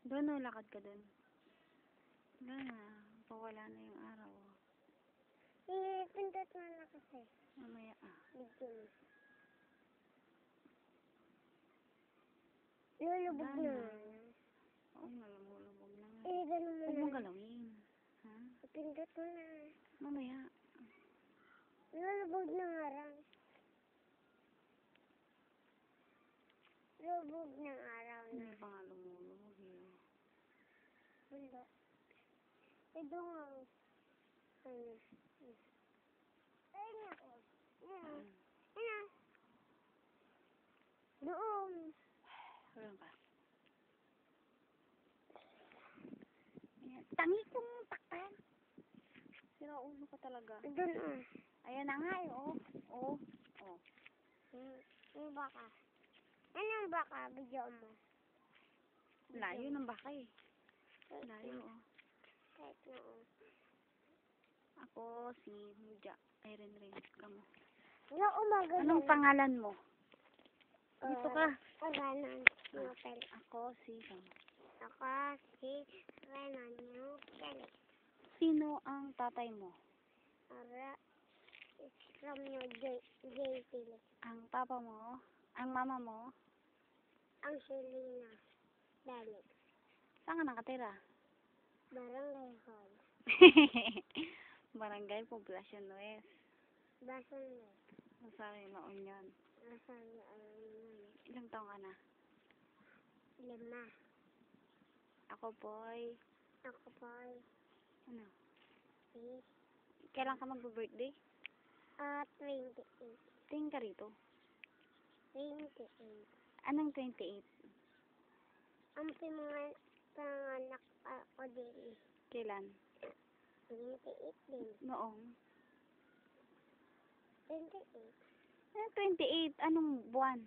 Doon o, lakad ka doon. Wala na. Pawala na yung araw. Pindot mo na kasi. Mamaya Bigyan mo. Lulubog Wala na. na. Oo nga, lumulubog na nga. Ganun mo Huwag na. mong galawin. Ha? Pindot mo na. Mamaya. Lulubog na nga lang. Lubog ng araw na. Hindi pa nga lumulubog eh. Wala. Ito nga. Ayun na ko. Ayun. Ayun. Doon. Wala ba? Ayan. Tangi kong takpan. Sira ulo ko talaga. Doon Ayan na nga eh. Oh. Oh. Oh. Yung baka. Anong baka? Video mo. Layo ng baka eh. Layo oh. Kahit na Ako si Muja. Irene Rin. Kamo. Wala umaga. Anong pangalan mo? Dito ka. Renan Newpel. Ako si Ako si Renan Newpel. Sino ang tatay mo? Romeo J. Philip. Ang papa mo? Ang mama mo? Ang Selena Dali. Saan ka nakatira? Barangay Hall. Barangay Poblacion West. Basan mo. Rosario La Union. Basan mo. Ilang taong ka na? 5. Ako boy. Ako po ay Ano? 6. Kailan ka mag-birthday? 28. Tingin ka rito. 28. Anong 28? Ang panganak ako din. Kailan? 28 din. Noong? 28. Anong 28? Anong buwan?